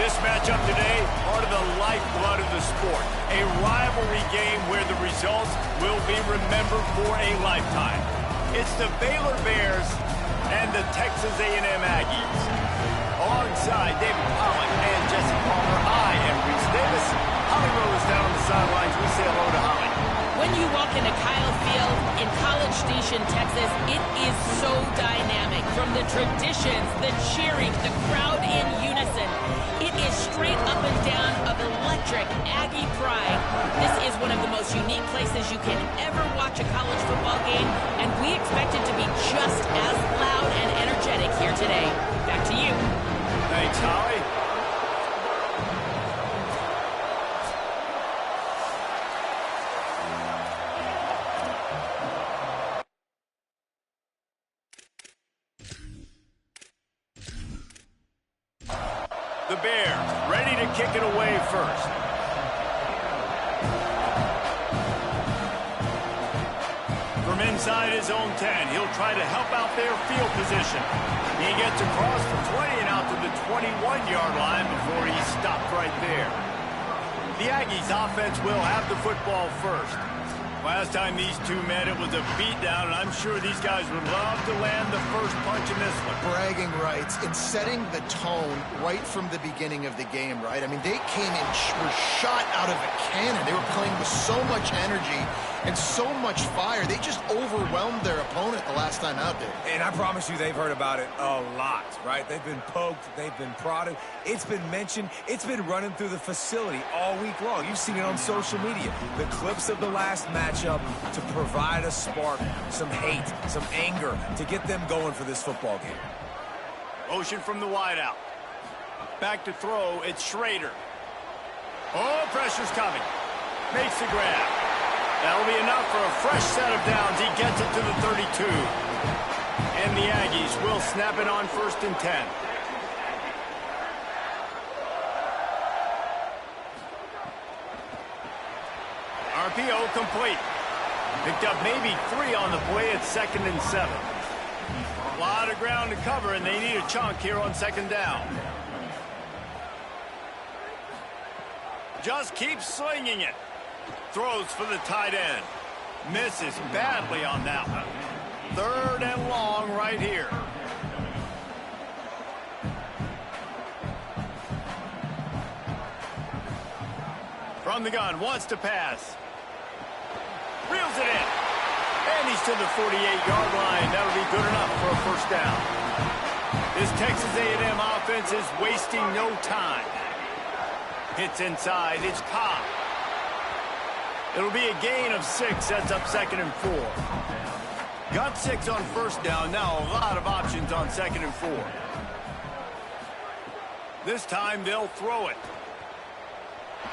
This matchup today, part of the lifeblood of the sport. A rivalry game where the results will be remembered for a lifetime. It's the Baylor Bears and the Texas A&M Aggies. Alongside David Pollock and Jesse Palmer, I am Reese Davis. Holly Rose down on the sidelines. We say hello to Holly. When you walk into Kyle Field in College Station, Texas, it is so dynamic. From the traditions, the cheering, the crowd in unison. It is straight up and down of electric Aggie pride. This is one of the most unique places you can ever watch a college football game, and we expect it to be just as loud and energetic here today. Back to you. Thanks, Holly. The Bears ready to kick it away first. From inside his own 10, he'll try to help out their field position. He gets across the 20 and out to the 21-yard line before he's stopped right there. The Aggies offense will have the football first. Last time these two met, it was a beatdown, and I'm sure these guys would love to land the first punch in this one. Bragging rights in setting the tone right from the beginning of the game, right? I mean, they came in, were shot out of a cannon. They were playing with so much energy and so much fire. They just overwhelmed their opponent the last time out there. And I promise you they've heard about it a lot, right? They've been poked, they've been prodded. It's been mentioned, it's been running through the facility all week long. You've seen it on social media. The clips of the last matchup to provide a spark, some hate, some anger, to get them going for this football game. Motion from the wideout. Back to throw, it's Schrader. Oh, pressure's coming. Makes the grab. That'll be enough for a fresh set of downs. He gets it to the 32. And the Aggies will snap it on 1st and 10. RPO complete. Picked up maybe 3 on the play at 2nd and 7. A lot of ground to cover, and they need a chunk here on 2nd down. Just keeps slinging it. Throws for the tight end. Misses badly on that one. 3rd and long right here. From the gun, wants to pass. Reels it in. And he's to the 48-yard line. That'll be good enough for a 1st down. This Texas A&M offense is wasting no time. Hits inside. It's Cobb. It'll be a gain of 6. Sets up 2nd and 4. Got 6 on 1st down. Now a lot of options on 2nd and 4. This time they'll throw it.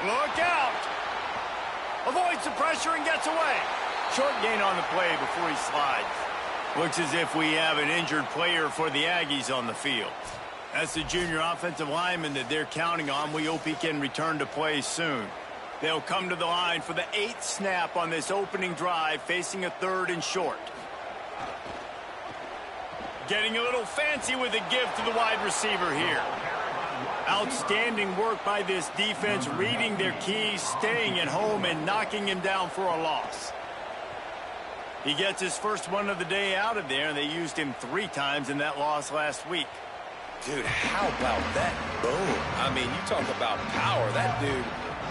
Look out! Avoids the pressure and gets away. Short gain on the play before he slides. Looks as if we have an injured player for the Aggies on the field. That's the junior offensive lineman that they're counting on. We hope he can return to play soon. They'll come to the line for the 8th snap on this opening drive, facing a 3rd and short. Getting a little fancy with a give to the wide receiver here. Outstanding work by this defense, reading their keys, staying at home, and knocking him down for a loss. He gets his first one of the day out of there, and they used him 3 times in that loss last week. Dude, how about that boom? I mean, you talk about power. That dude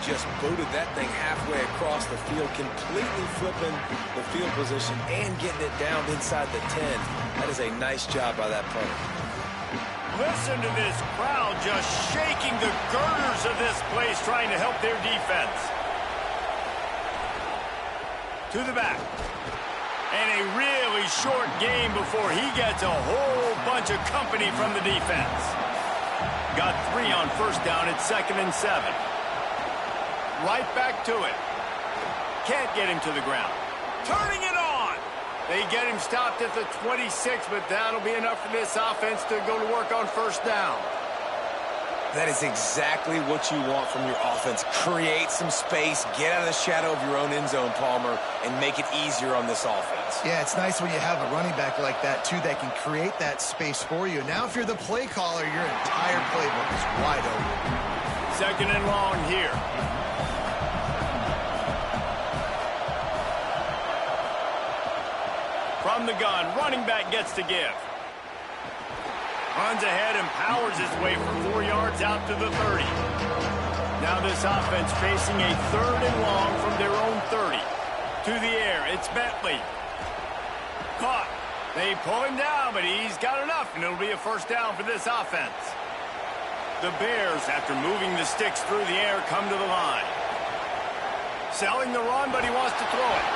just booted that thing halfway across the field, completely flipping the field position and getting it down inside the 10. That is a nice job by that punter. Listen to this crowd just shaking the girders of this place, trying to help their defense. To the back. And a really short game before he gets a whole bunch of company from the defense. Got 3 on 1st down at 2nd and 7. Right back to it. Can't get him to the ground. Turning it on. They get him stopped at the 26, but that'll be enough for this offense to go to work on 1st down. That is exactly what you want from your offense. Create some space, get out of the shadow of your own end zone, Palmer, and make it easier on this offense. Yeah, it's nice when you have a running back like that, too, that can create that space for you. Now, if you're the play caller, your entire playbook is wide open. Second and long here. From the gun, running back gets to give. Runs ahead and powers his way for 4 yards out to the 30. Now this offense facing a third and long from their own 30. To the air, it's Bentley. Caught. They pull him down, but he's got enough, and it'll be a first down for this offense. The Bears, after moving the sticks through the air, come to the line. Selling the run, but he wants to throw it.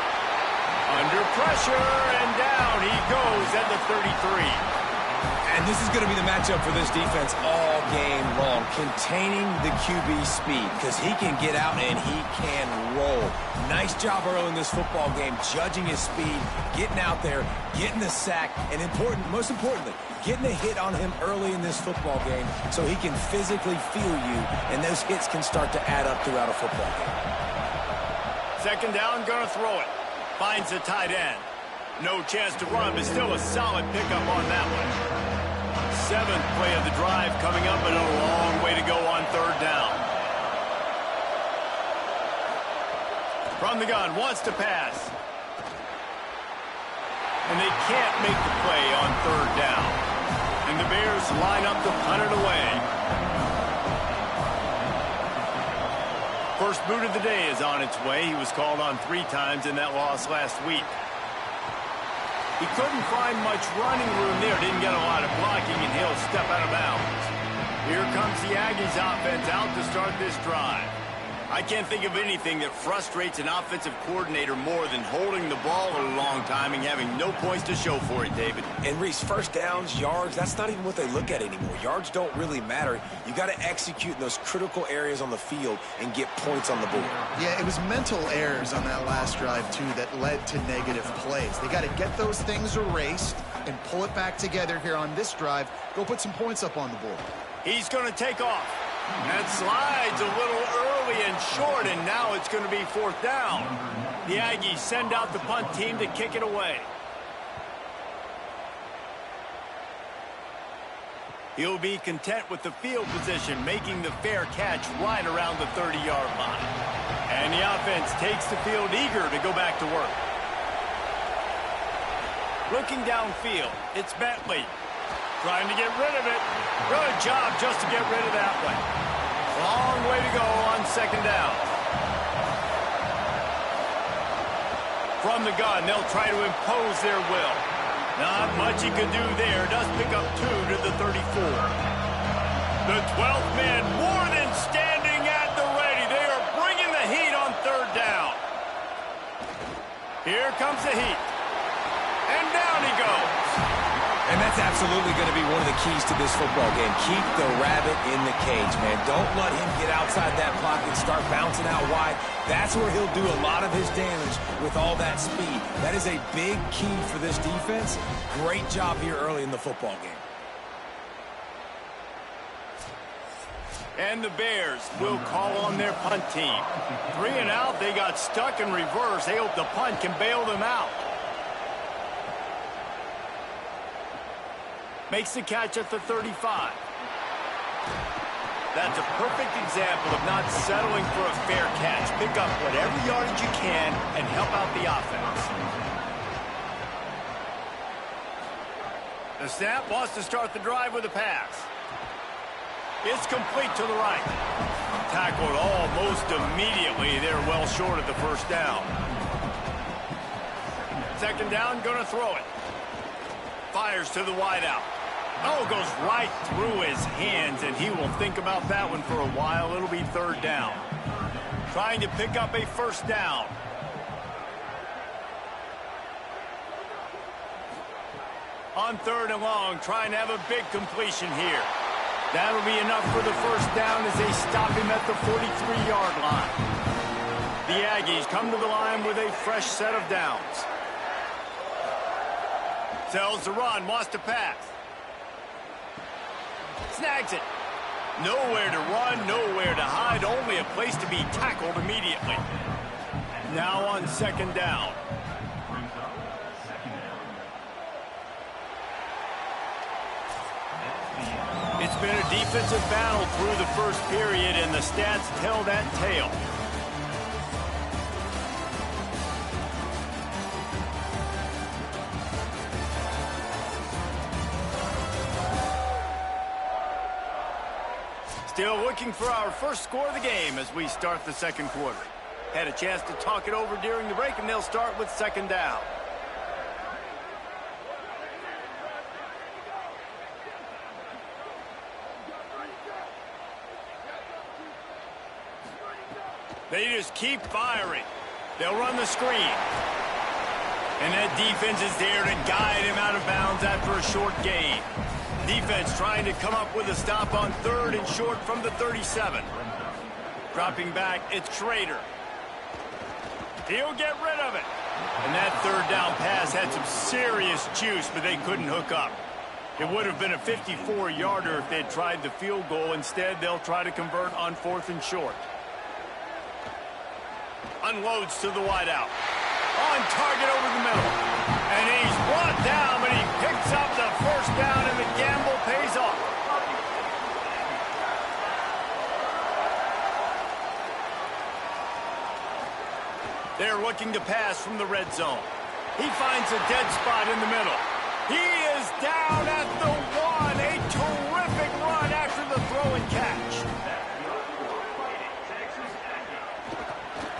Under pressure, and down he goes at the 33. And this is going to be the matchup for this defense all game long, containing the QB speed, because he can get out and he can roll. Nice job early in this football game, judging his speed, getting out there, getting the sack, and most importantly, getting a hit on him early in this football game so he can physically feel you, and those hits can start to add up throughout a football game. Second down, gonna throw it. Finds the tight end. No chance to run, but still a solid pickup on that one. Seventh play of the drive coming up, and a long way to go on third down. From the gun, wants to pass. And they can't make the play on third down. And the Bears line up to punt it away. First boot of the day is on its way. He was called on 3 times in that loss last week. He couldn't find much running room there. Didn't get a lot of blocking, and he'll step out of bounds. Here comes the Aggies offense out to start this drive. I can't think of anything that frustrates an offensive coordinator more than holding the ball a long time and having no points to show for it, David. And Reese, first downs, yards, that's not even what they look at anymore. Yards don't really matter. You got to execute in those critical areas on the field and get points on the board. Yeah, it was mental errors on that last drive, too, that led to negative plays. They got to get those things erased and pull it back together here on this drive. Go put some points up on the board. He's going to take off. That slides a little early and short, and now it's going to be fourth down. The Aggies send out the punt team to kick it away. He'll be content with the field position, making the fair catch right around the 30-yard line. And the offense takes the field eager to go back to work. Looking downfield, it's Bentley. Trying to get rid of it. Good job just to get rid of that one. Long way to go on second down. From the gun, they'll try to impose their will. Not much he could do there. Does pick up 2 to the 34. The 12th man more than standing at the ready. They are bringing the heat on third down. Here comes the heat. And down he goes. And that's absolutely going to be one of the keys to this football game. Keep the rabbit in the cage, man. Don't let him get outside that pocket and start bouncing out wide. That's where he'll do a lot of his damage with all that speed. That is a big key for this defense. Great job here early in the football game. And the Bears will call on their punt team. 3 and out, they got stuck in reverse. They hope the punt can bail them out. Makes the catch at the 35. That's a perfect example of not settling for a fair catch. Pick up whatever yardage you can and help out the offense. The snap wants to start the drive with a pass. It's complete to the right. Tackled almost immediately. They're well short of the first down. Second down, gonna throw it. Fires to the wideout. Oh, goes right through his hands, and he will think about that one for a while. It'll be third down. Trying to pick up a first down. On third and long, trying to have a big completion here. That'll be enough for the first down as they stop him at the 43-yard line. The Aggies come to the line with a fresh set of downs. Tells the run, wants to pass. Snags it. Nowhere to run, nowhere to hide, only a place to be tackled immediately. Now on second down. It's been a defensive battle through the first period, and the stats tell that tale. Still looking for our first score of the game as we start the second quarter. Had a chance to talk it over during the break, and they'll start with second down. They just keep firing. They'll run the screen. And that defense is there to guide him out of bounds after a short gain. Defense trying to come up with a stop on third and short from the 37. Dropping back, it's Schrader. He'll get rid of it. And that third down pass had some serious juice, but they couldn't hook up. It would have been a 54-yarder if they'd tried the field goal. Instead, they'll try to convert on fourth and short. Unloads to the wideout. On target over the middle. And he's brought down, but he picks up the first down, and the gamble pays off. They're looking to pass from the red zone. He finds a dead spot in the middle. He is down at the one. A terrific run after the throw and catch.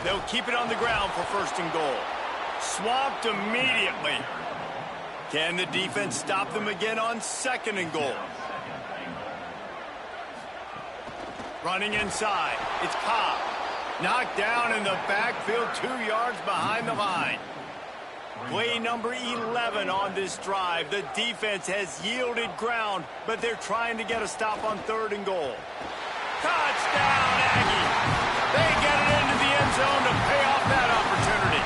They'll keep it on the ground for first and goal. Swamped immediately. Can the defense stop them again on second and goal? Running inside. It's Cobb. Knocked down in the backfield, 2 yards behind the line. Play number 11 on this drive. The defense has yielded ground, but they're trying to get a stop on third and goal. Touchdown, Aggie! They get it into the end zone to pay off that opportunity.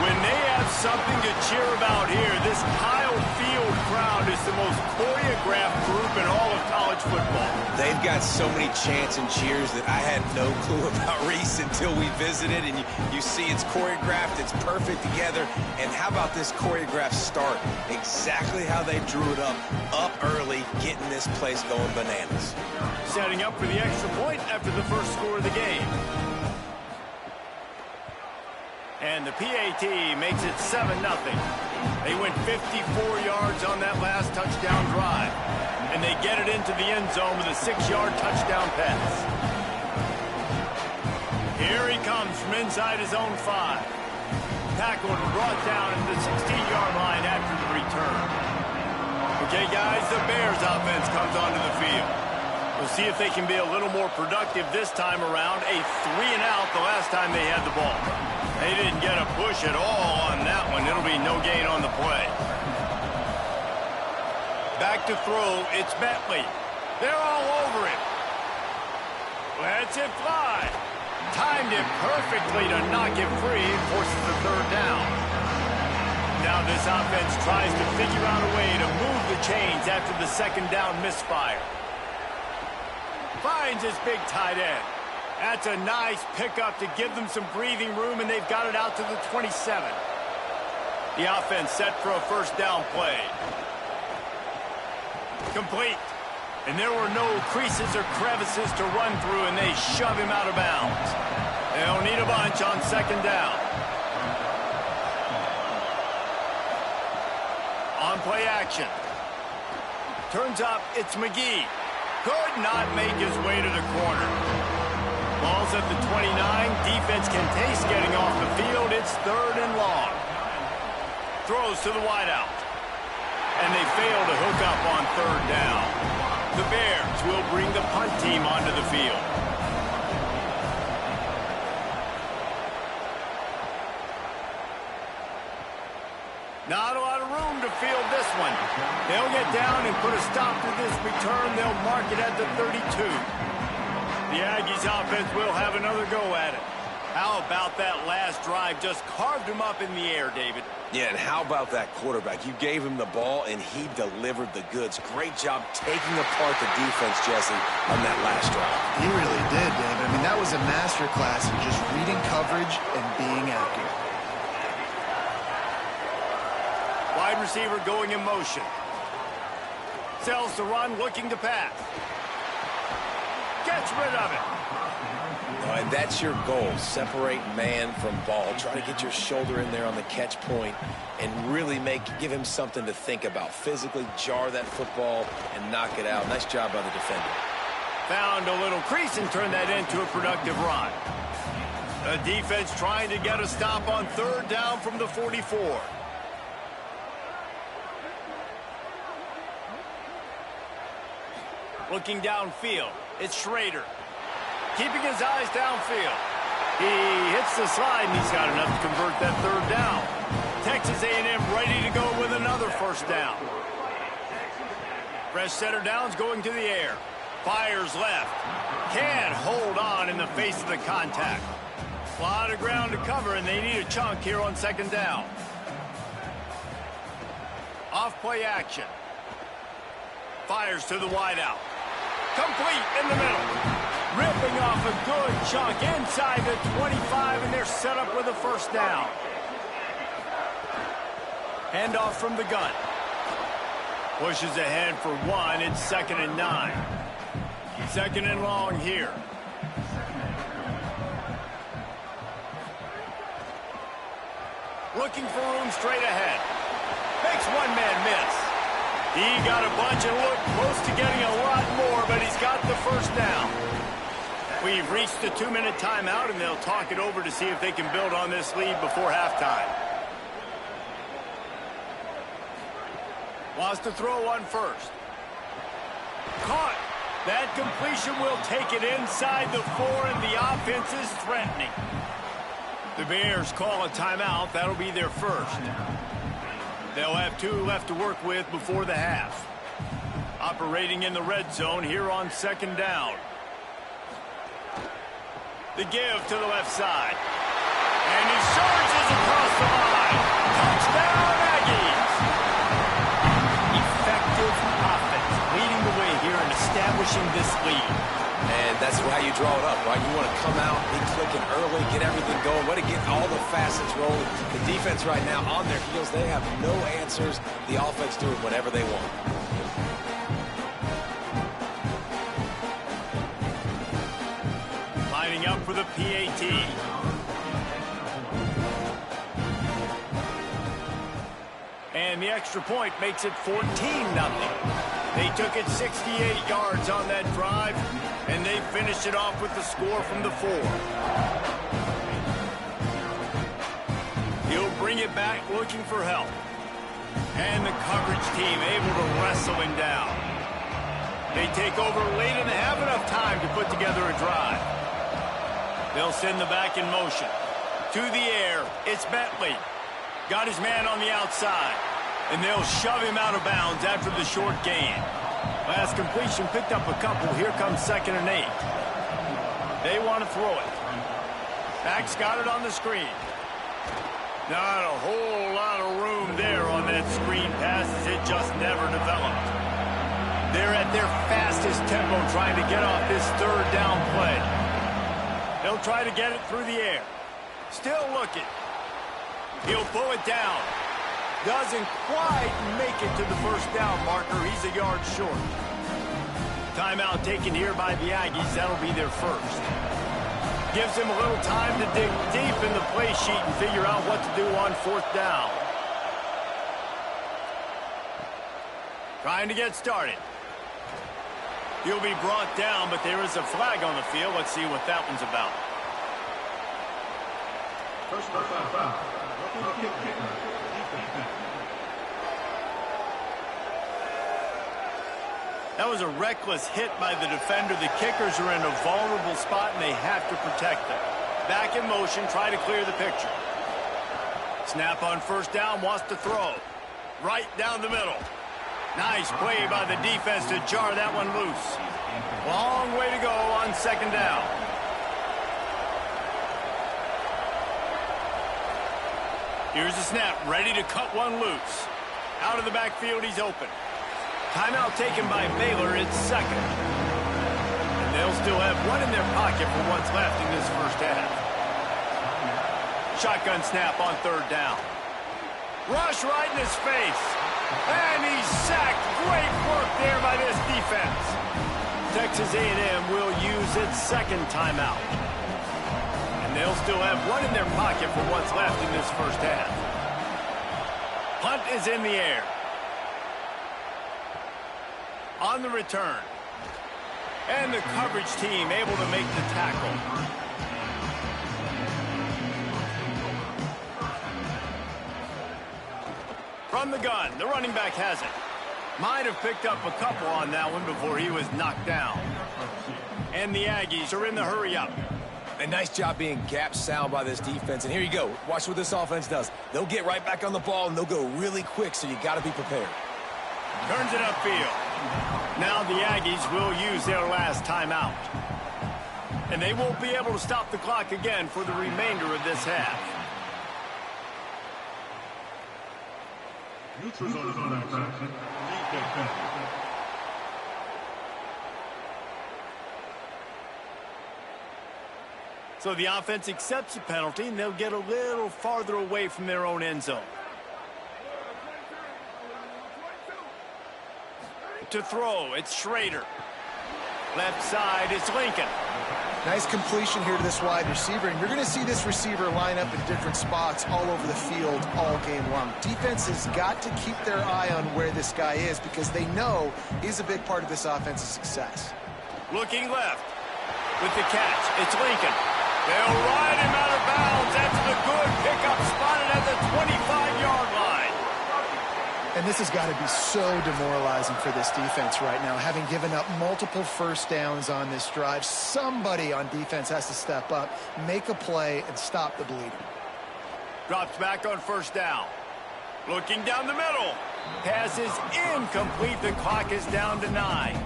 When they have something to cheer about here, this Kyle Field crowd is the most choreographed group in all of college football. They've got so many chants and cheers that I had no clue about Reese until we visited. And you see it's choreographed, it's perfect together. And how about this choreographed start? Exactly how they drew it up early, getting this place going bananas. Setting up for the extra point after the first score of the game. And the PAT makes it 7-0. They went 54 yards on that last touchdown drive. And they get it into the end zone with a 6-yard touchdown pass. Here he comes from inside his own 5. Tackled and brought down at the 16-yard line after the return. Okay, guys, the Bears offense comes onto the field. We'll see if they can be a little more productive this time around. A 3-and-out the last time they had the ball. They didn't get a push at all on that one. It'll be no gain on the play. Back to throw, it's Bentley. They're all over it. Lets it fly. Timed it perfectly to knock it free and forces the third down. Now this offense tries to figure out a way to move the chains after the second down misfire. Finds his big tight end. That's a nice pickup to give them some breathing room, and they've got it out to the 27. The offense set for a first down play. Complete. And there were no creases or crevices to run through, and they shove him out of bounds. They'll need a bunch on second down. On play action. Turns up, it's McGee. Could not make his way to the corner. Ball's at the 29. Defense can taste getting off the field. It's third and long. Throws to the wideout. And they fail to hook up on third down. The Bears will bring the punt team onto the field. Not a lot of room to field this one. They'll get down and put a stop to this return. They'll mark it at the 32. The Aggies offense will have another go at it. How about that last drive? Just carved him up in the air, David. Yeah, and how about that quarterback? You gave him the ball, and he delivered the goods. Great job taking apart the defense, Jesse, on that last drive. He really did, David. I mean, that was a masterclass in just reading coverage and being accurate. Wide receiver going in motion. Sells the run, looking to pass. Gets rid of it. And that's your goal. Separate man from ball. Try to get your shoulder in there on the catch point and really give him something to think about. Physically jar that football and knock it out. Nice job by the defender. Found a little crease and turned that into a productive run. The defense trying to get a stop on third down from the 44. Looking downfield, it's Schrader. Keeping his eyes downfield. He hits the slide, and he's got enough to convert that third down. Texas A&M ready to go with another first down. Fresh setter downs going to the air. Fires left. Can't hold on in the face of the contact. A lot of ground to cover, and they need a chunk here on second down. Off-play action. Fires to the wideout. Complete in the middle. Ripping off a good chunk inside the 25, and they're set up with a first down. Handoff from the gun. Pushes ahead for one. It's 2nd and 9. 2nd and long here. Looking for room straight ahead. Makes one man miss. He got a bunch and looked close to getting a lot more, but he's got the first down. We've reached the 2-minute timeout, and they'll talk it over to see if they can build on this lead before halftime. Wants to throw one first. Caught. That completion will take it inside the 4, and the offense is threatening. The Bears call a timeout. That'll be their first. They'll have 2 left to work with before the half. Operating in the red zone here on 2nd down. The give to the left side. And he surges across the line. Touchdown, Aggies! Effective offense, leading the way here and establishing this lead. And that's how you draw it up, right? You want to come out, be clicking early, get everything going, want to get all the facets rolling. The defense right now on their heels, they have no answers. The offense doing whatever they want. Lining up for the PAT. And the extra point makes it 14-0. They took it 68 yards on that drive, and they finished it off with the score from the 4. He'll bring it back looking for help. And the coverage team able to wrestle him down. They take over late and have enough time to put together a drive. They'll send the back in motion. To the air, it's Bentley. Got his man on the outside. And they'll shove him out of bounds after the short gain. Last completion picked up a couple. Here comes 2nd and 8. They want to throw it. Back's got it on the screen. Not a whole lot of room there on that screen pass as it just never developed. They're at their fastest tempo trying to get off this third down play. They'll try to get it through the air. Still looking. He'll pull it down. Doesn't quite make it to the first down marker. He's a yard short. Timeout taken here by the Aggies. That'll be their first. Gives him a little time to dig deep in the play sheet and figure out what to do on 4th down. Trying to get started. He'll be brought down, but there is a flag on the field. Let's see what that one's about. First foul. That was a reckless hit by the defender. The kickers are in a vulnerable spot, and they have to protect them. Back in motion, try to clear the picture. Snap on 1st down, wants to throw. Right down the middle. Nice play by the defense to jar that one loose. Long way to go on 2nd down. Here's the snap, ready to cut one loose. Out of the backfield, he's open. Timeout taken by Baylor. It's 2nd. And they'll still have one in their pocket for what's left in this first half. Shotgun snap on 3rd down. Rush right in his face. And he's sacked. Great work there by this defense. Texas A&M will use its second timeout. And they'll still have one in their pocket for what's left in this first half. Punt is in the air. On the return. And the coverage team able to make the tackle. From the gun, the running back has it. Might have picked up a couple on that one before he was knocked down. And the Aggies are in the hurry-up. A nice job being gap sound by this defense. And here you go. Watch what this offense does. They'll get right back on the ball, and they'll go really quick, so you got to be prepared. Turns it upfield. Now the Aggies will use their last timeout. And they won't be able to stop the clock again for the remainder of this half. So the offense accepts the penalty, and they'll get a little farther away from their own end zone. To throw, it's Schrader. Left side, it's Lincoln. Nice completion here to this wide receiver, and you're going to see this receiver line up in different spots all over the field all game long. Defense has got to keep their eye on where this guy is because they know he's a big part of this offense's success. Looking left with the catch, it's Lincoln. They'll ride him out of bounds. That's the good pickup, spotted at the 25-yard line. And this has got to be so demoralizing for this defense right now. Having given up multiple first downs on this drive, somebody on defense has to step up, make a play, and stop the bleeding. Drops back on first down. Looking down the middle. Pass is incomplete. The clock is down to 9.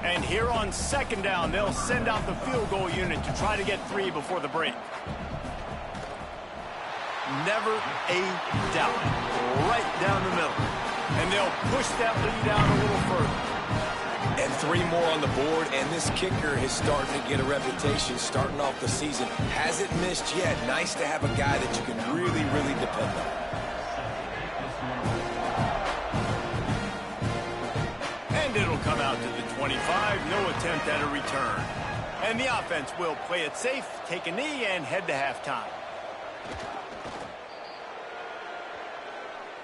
And here on second down, they'll send out the field goal unit to try to get 3 before the break. Never a doubt. Right down the middle. And they'll push that lead out a little further. And 3 more on the board, and this kicker is starting to get a reputation starting off the season. Hasn't missed yet. Nice to have a guy that you can really, really depend on. And it'll come out to the 25. No attempt at a return. And the offense will play it safe, take a knee, and head to halftime.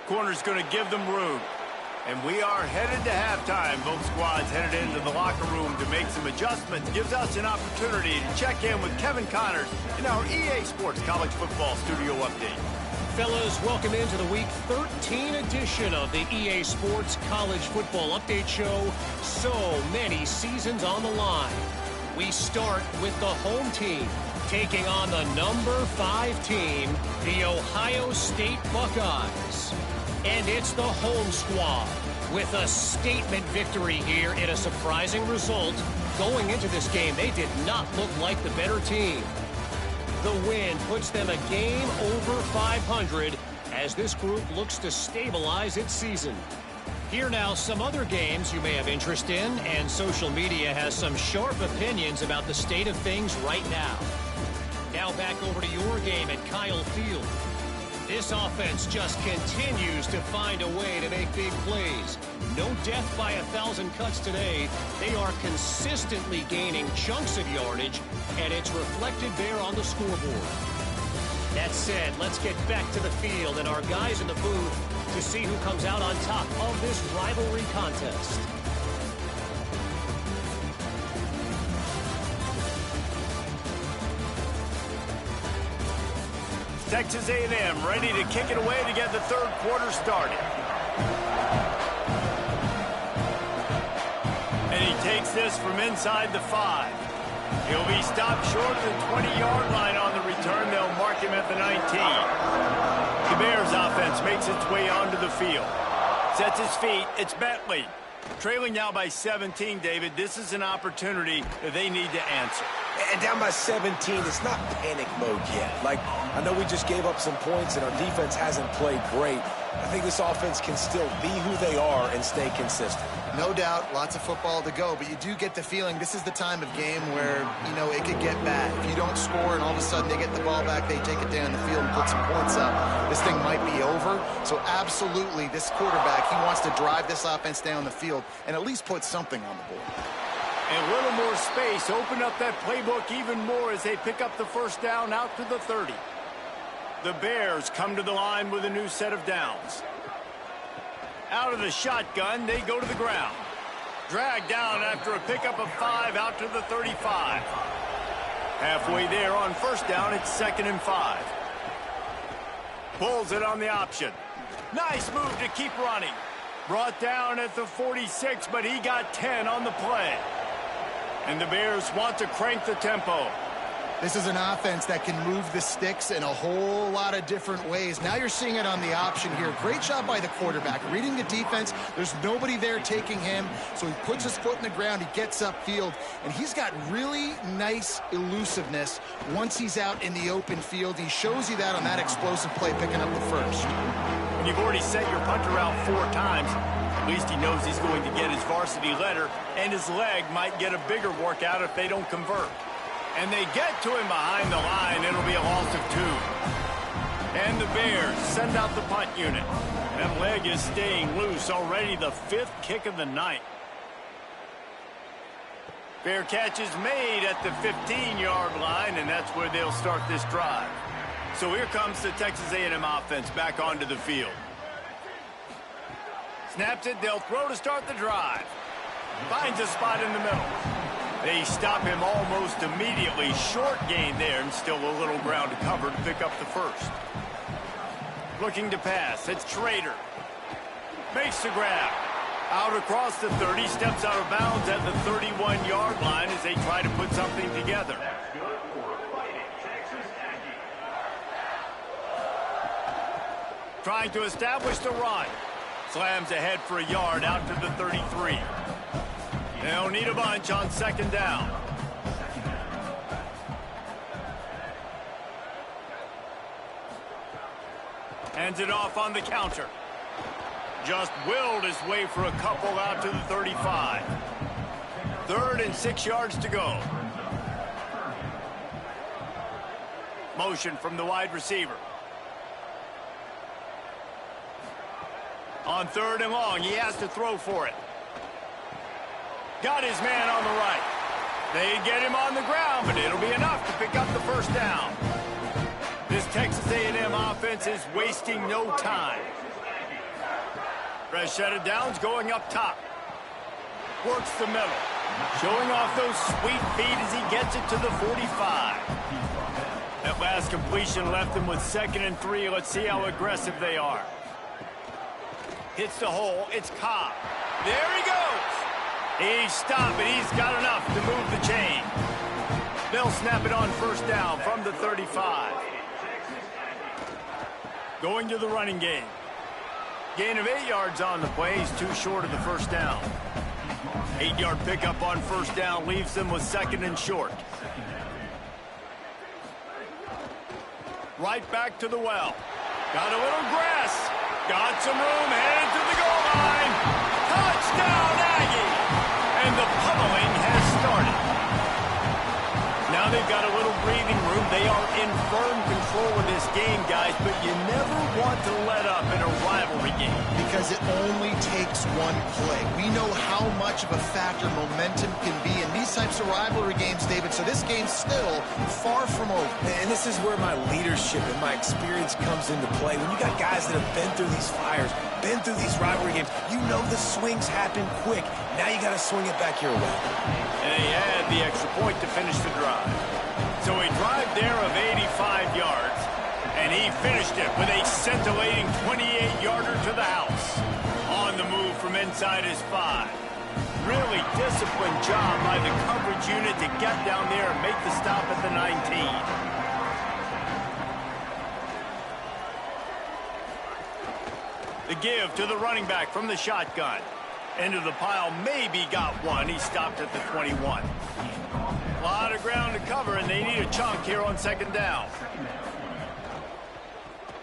Corner's going to give them room. And we are headed to halftime. Both squads headed into the locker room to make some adjustments. Gives us an opportunity to check in with Kevin Connors in our EA Sports College Football Studio Update. Fellas, welcome into the Week 13 edition of the EA Sports College Football Update Show. So many seasons on the line. We start with the home team, taking on the number 5 team, the Ohio State Buckeyes. And it's the home squad with a statement victory here in a surprising result. Going into this game, they did not look like the better team. The win puts them a game over 500 as this group looks to stabilize its season. Here now, some other games you may have interest in, and social media has some sharp opinions about the state of things right now. Now back over to your game at Kyle Field. This offense just continues to find a way to make big plays. No death by 1,000 cuts today. They are consistently gaining chunks of yardage, and it's reflected there on the scoreboard. That said, let's get back to the field and our guys in the booth to see who comes out on top of this rivalry contest. Texas A&M ready to kick it away to get the third quarter started. And he takes this from inside the 5. He'll be stopped short of the 20-yard line on the return. They'll mark him at the 19. The Bears offense makes its way onto the field. Sets his feet. It's Bentley. Trailing now by 17, David. This is an opportunity that they need to answer. And down by 17, it's not panic mode yet. Like, I know we just gave up some points and our defense hasn't played great, I think this offense can still be who they are and stay consistent. No doubt, lots of football to go, but you do get the feeling this is the time of game where, you know, it could get bad. If you don't score and all of a sudden they get the ball back, they take it down the field and put some points up, this thing might be over. So absolutely, this quarterback, he wants to drive this offense down the field and at least put something on the board. And a little more space, open up that playbook even more as they pick up the first down out to the 30. The Bears come to the line with a new set of downs. Out of the shotgun, they go to the ground. Dragged down after a pickup of 5 out to the 35. Halfway there on first down, it's 2nd and 5. Pulls it on the option. Nice move to keep running. Brought down at the 46, but he got 10 on the play. And the Bears want to crank the tempo. This is an offense that can move the sticks in a whole lot of different ways. Now you're seeing it on the option here. Great job by the quarterback. Reading the defense, there's nobody there taking him, so he puts his foot in the ground, he gets upfield, and he's got really nice elusiveness once he's out in the open field. He shows you that on that explosive play, picking up the first. When you've already sent your punter out 4 times, at least he knows he's going to get his varsity letter, and his leg might get a bigger workout if they don't convert. And they get to him behind the line. It'll be a loss of 2. And the Bears send out the punt unit. That leg is staying loose. Already the 5th kick of the night. Fair catch is made at the 15-yard line, and that's where they'll start this drive. So here comes the Texas A&M offense back onto the field. Snaps it. They'll throw to start the drive. Finds a spot in the middle. They stop him almost immediately. Short gain there and still a little ground to cover to pick up the first. Looking to pass. It's Schrader. Makes the grab. Out across the 30. Steps out of bounds at the 31-yard line as they try to put something together. Trying to establish the run. Slams ahead for a yard out to the 33. They'll need a bunch on 2nd down. Hands it off on the counter. Just willed his way for a couple out to the 35. 3rd and 6 yards to go. Motion from the wide receiver. On 3rd and long, he has to throw for it. Got his man on the right. They get him on the ground, but it'll be enough to pick up the first down. This Texas A&M offense is wasting no time. Fresh set of downs going up top. Works the middle. Showing off those sweet feet as he gets it to the 45. That last completion left them with 2nd and 3. Let's see how aggressive they are. Hits the hole. It's Cobb. There he goes. He's stopped, but he's got enough to move the chain. They'll snap it on first down from the 35. Going to the running game. Gain of 8 yards on the play. He's too short of the first down. 8-yard pickup on first down leaves them with 2nd and short. Right back to the well. Got a little grass. Got some room, headed to the goal line. Touchdown, Aggie! And the pummeling has started. Now they've got a little breathing room. They are in firm control of this game, guys, but you never want to let up in a rivalry game. Because it only takes one play. We know how much of a factor momentum can be in these types of rivalry games, David, so this game's still far from over. And this is where my leadership and my experience comes into play. When you got guys that have been through these fires, been through these rivalry games, you know the swings happen quick. Now you got to swing it back your way. And they had the extra point to finish the drive. So a drive there of 85 yards, and he finished it with a scintillating 28-yarder to the house. On the move from inside his 5. Really disciplined job by the coverage unit to get down there and make the stop at the 19. The give to the running back from the shotgun. Into the pile, maybe got one. He stopped at the 21. A lot of ground to cover, and they need a chunk here on 2nd down.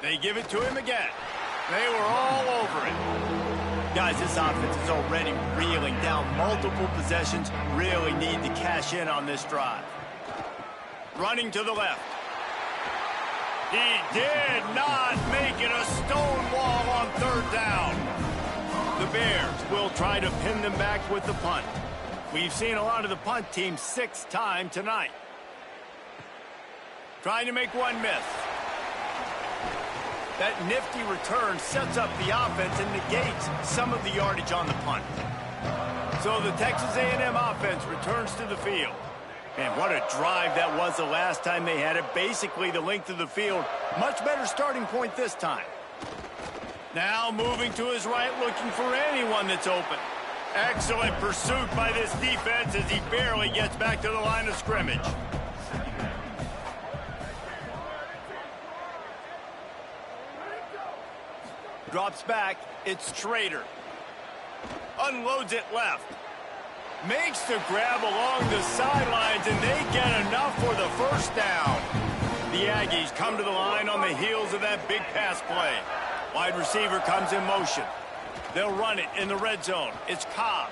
They give it to him again. They were all over it. Guys, this offense is already reeling down multiple possessions. Really need to cash in on this drive. Running to the left. He did not make it a stone wall on third down. The Bears will try to pin them back with the punt. We've seen a lot of the punt team 6 times tonight. Trying to make one miss. That nifty return sets up the offense and negates some of the yardage on the punt. So the Texas A&M offense returns to the field. And what a drive that was the last time they had it. Basically the length of the field. Much better starting point this time. Now moving to his right, looking for anyone that's open. Excellent pursuit by this defense as he barely gets back to the line of scrimmage. Drops back. It's Schrader. Unloads it left. Makes the grab along the sidelines, and they get enough for the first down. The Aggies come to the line on the heels of that big pass play. Wide receiver comes in motion. They'll run it in the red zone. It's Cobb.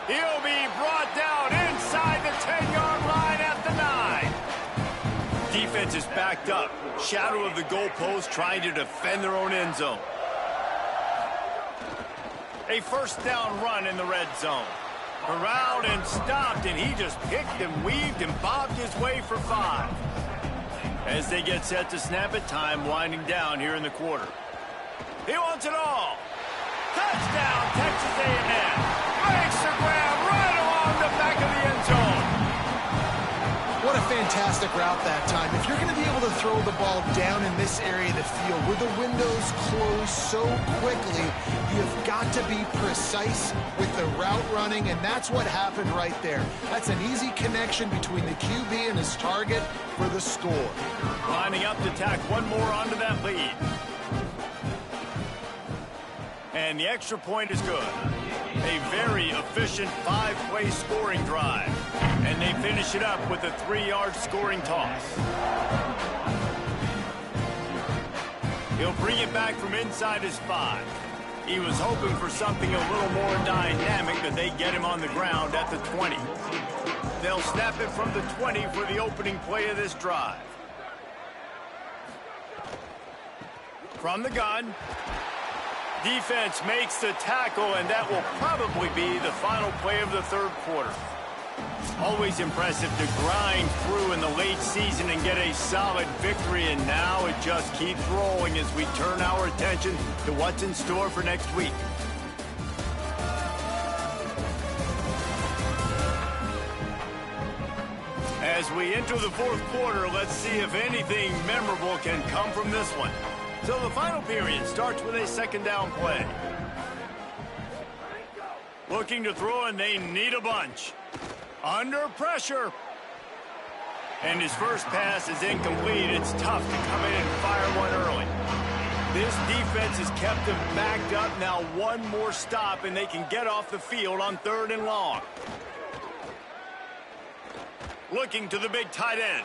He'll be brought down inside the 10-yard line at the 9. Defense is backed up. Shadow of the goalpost trying to defend their own end zone. A first down run in the red zone. Corralled and stopped, and he just picked and weaved and bobbed his way for 5. As they get set to snap it, time winding down here in the quarter. He wants it all. Touchdown, Texas A&M. Makes the grab right along the back of the end zone. What a fantastic route that time. If you're going to be able to throw the ball down in this area of the field where the windows close so quickly, you've got to be precise with the route running, and that's what happened right there. That's an easy connection between the QB and his target for the score. Lining up to tack one more onto that lead. And the extra point is good. A very efficient 5-play scoring drive. And they finish it up with a 3-yard scoring toss. He'll bring it back from inside his 5. He was hoping for something a little more dynamic, but they get him on the ground at the 20. They'll snap it from the 20 for the opening play of this drive. From the gun. Defense makes the tackle, and that will probably be the final play of the third quarter. Always impressive to grind through in the late season and get a solid victory, and now it just keeps rolling as we turn our attention to what's in store for next week. As we enter the fourth quarter, let's see if anything memorable can come from this one. So the final period starts with a second down play. Looking to throw, and they need a bunch. Under pressure. And his first pass is incomplete. It's tough to come in and fire one early. This defense has kept them backed up. Now one more stop, and they can get off the field on 3rd and long. Looking to the big tight end.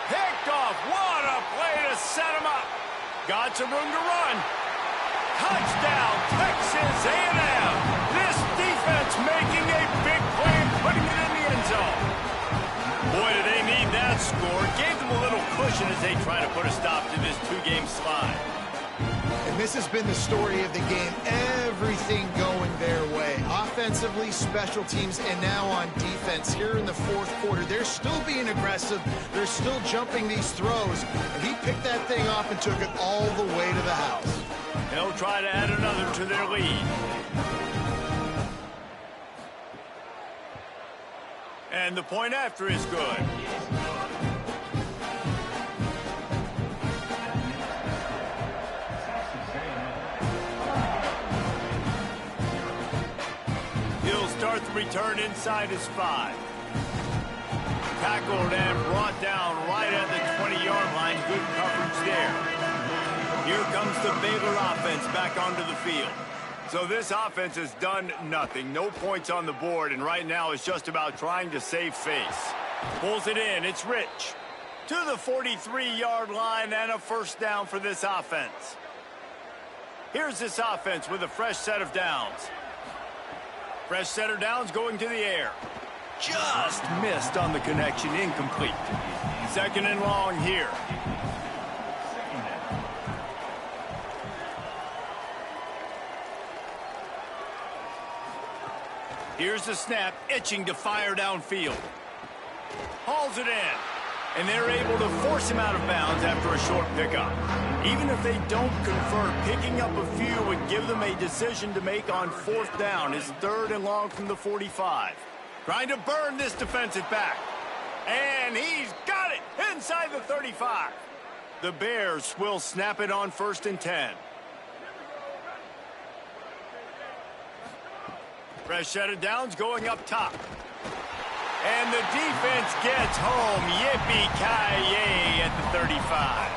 Picked off. What a play to set him up. Got some room to run. Touchdown, Texas A&M. This defense making a big play and putting it in the end zone. Boy, do they need that score. Gave them a little cushion as they try to put a stop to this 2-game slide. And this has been the story of the game. Everything going their way. Offensively, special teams, and now on defense here in the fourth quarter. They're still being aggressive. They're still jumping these throws. And he picked that thing off and took it all the way to the house. They'll try to add another to their lead. And the point after is good. He'll start the return inside his 5. Tackled and brought down right at the 20-yard line. Good coverage there. Here comes the Baylor offense back onto the field. So this offense has done nothing. No points on the board, and right now it's just about trying to save face. Pulls it in. It's Rich. To the 43-yard line and a first down for this offense. Here's this offense with a fresh set of downs. Fresh set of downs going to the air. Just missed on the connection, incomplete. Second and long here. Here's the snap, itching to fire downfield. Hauls it in. And they're able to force him out of bounds after a short pickup. Even if they don't convert, picking up a few would give them a decision to make on fourth down. It's third and long from the 45. Trying to burn this defensive back. And he's got it inside the 35. The Bears will snap it on 1st and 10. Fresh set of downs going up top. And the defense gets home. Yippee-ki-yay at the 35.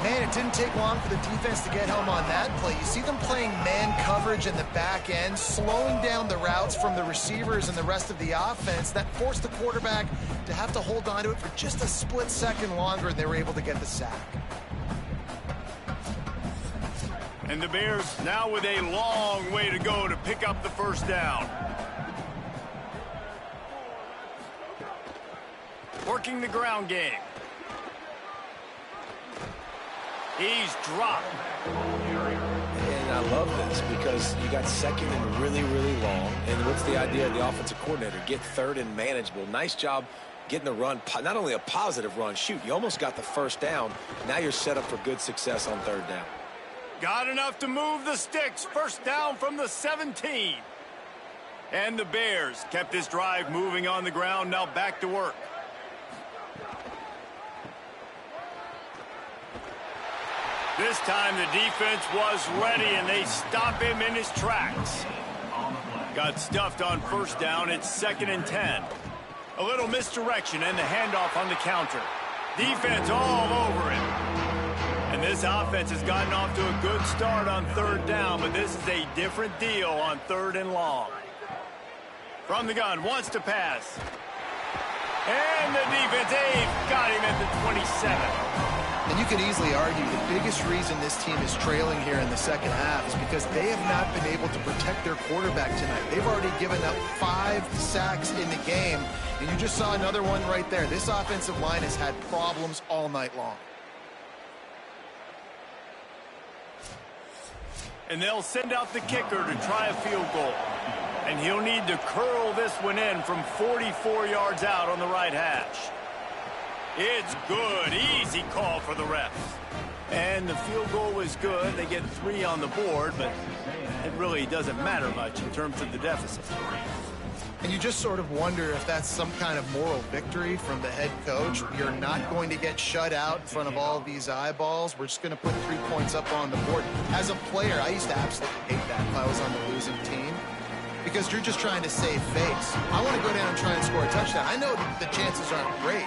Man, it didn't take long for the defense to get home on that play. You see them playing man coverage in the back end, slowing down the routes from the receivers and the rest of the offense. That forced the quarterback to have to hold on to it for just a split second longer, and they were able to get the sack. And the Bears now with a long way to go to pick up the first down. Working the ground game. He's dropped. And I love this because you got second and really, really long. And what's the idea of the offensive coordinator? Get third and manageable. Nice job getting the run. Not only a positive run, shoot, you almost got the first down. Now you're set up for good success on third down. Got enough to move the sticks. First down from the 17. And the Bears kept this drive moving on the ground. Now back to work. This time the defense was ready, and they stop him in his tracks. Got stuffed on first down. It's 2nd and 10. A little misdirection and the handoff on the counter. Defense all over him. And this offense has gotten off to a good start on third down, but this is a different deal on 3rd and long. From the gun, wants to pass. And the defense, they've got him at the 27. And you could easily argue the biggest reason this team is trailing here in the second half is because they have not been able to protect their quarterback tonight. They've already given up 5 sacks in the game, and you just saw another one right there. This offensive line has had problems all night long. And they'll send out the kicker to try a field goal. And he'll need to curl this one in from 44 yards out on the right hash. It's good. Easy call for the refs. And the field goal was good. They get 3 on the board, but it really doesn't matter much in terms of the deficit. And you just sort of wonder if that's some kind of moral victory from the head coach. You're not going to get shut out in front of all of these eyeballs. We're just going to put 3 points up on the board. As a player, I used to absolutely hate that if I was on the losing team, because you're just trying to save face. I want to go down and try and score a touchdown. I know the chances aren't great,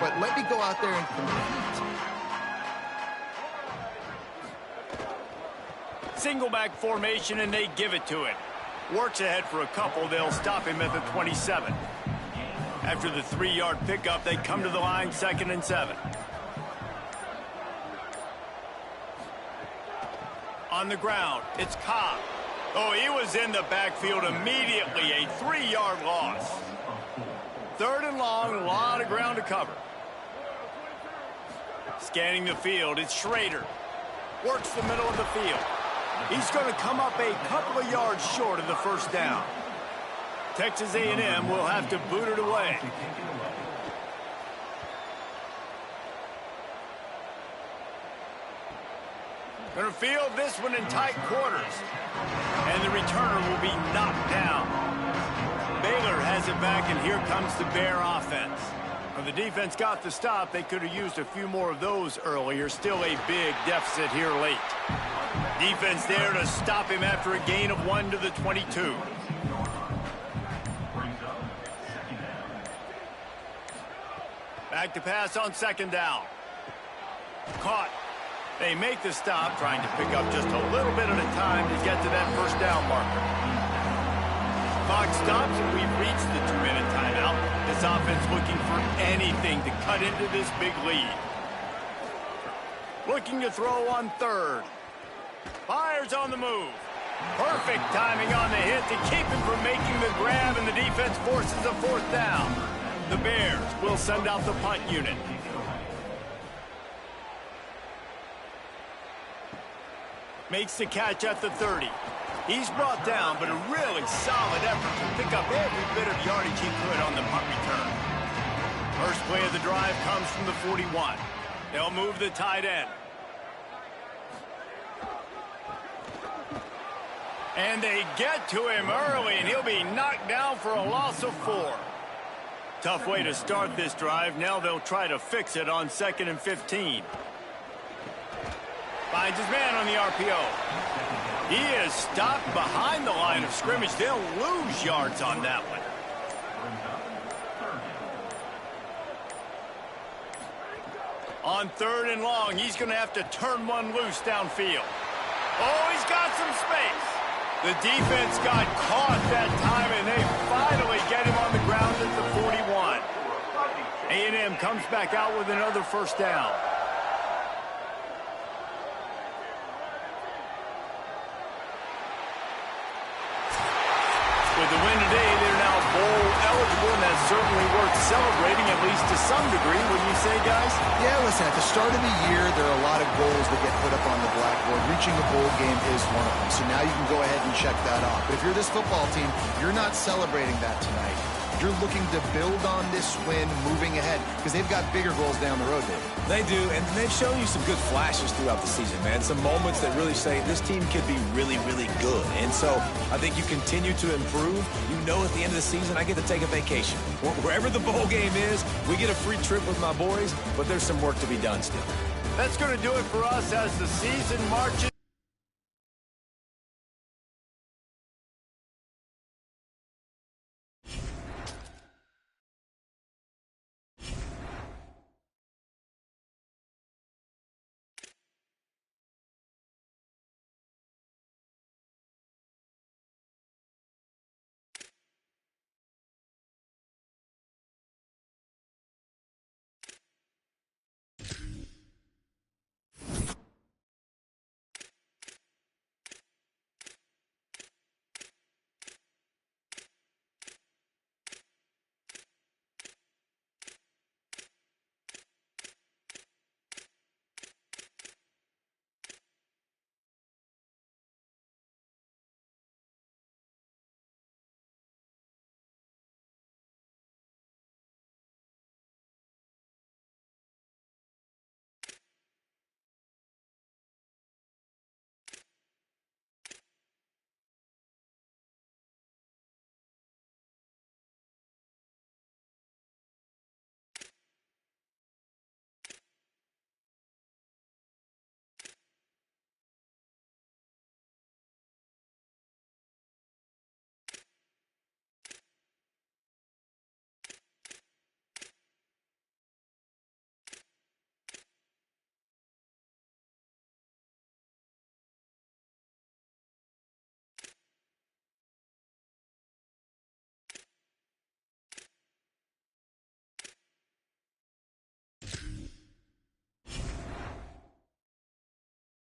but let me go out there and compete. Single back formation, and they give it to him. Works ahead for a couple. They'll stop him at the 27. After the 3-yard pickup, they come to the line, 2nd and 7. On the ground, it's Cobb. Oh, he was in the backfield immediately. A 3-yard loss. 3rd and long, a lot of ground to cover. Scanning the field, it's Schrader. Works the middle of the field. He's going to come up a couple of yards short of the first down. Texas A&M will have to boot it away. Going to field this one in tight quarters. And the returner will be knocked down. Baylor has it back, and here comes the Bear offense. When the defense got the stop, they could have used a few more of those earlier. Still a big deficit here late. Defense there to stop him after a gain of 1 to the 22. Back to pass on 2nd down. Caught. They make the stop, trying to pick up just a little bit at a time to get to that first down marker. Clock stops, and we've reached the 2-minute timeout. This offense looking for anything to cut into this big lead. Looking to throw on 3rd. Fires on the move. Perfect timing on the hit to keep him from making the grab, and the defense forces a 4th down. The Bears will send out the punt unit. Makes the catch at the 30. He's brought down, but a really solid effort to pick up every bit of yardage he could on the punt return. First play of the drive comes from the 41. They'll move the tight end. And they get to him early, and he'll be knocked down for a loss of 4. Tough way to start this drive. Now they'll try to fix it on 2nd and 15. Finds his man on the RPO. He is stopped behind the line of scrimmage. They'll lose yards on that one. On 3rd and long, he's going to have to turn one loose downfield. Oh, he's got some space. The defense got caught that time, and they finally get him on the ground at the 41. A&M comes back out with another 1st down. With the win today, they're now bowl eligible, and that's certainly worth celebrating, at least to some degree, wouldn't you say, guys? Yeah, listen, at the start of the year, there are a lot of goals that get put up on the blackboard. Reaching a bowl game is one of them. So now you can go ahead and check that off. But if you're this football team, you're not celebrating that tonight. You're looking to build on this win moving ahead because they've got bigger goals down the road, David. They do, and they've shown you some good flashes throughout the season, man. Some moments that really say this team could be really, really good. And so I think you continue to improve. You know at the end of the season, I get to take a vacation. Wherever the bowl game is, we get a free trip with my boys, but there's some work to be done still. That's going to do it for us as the season marches.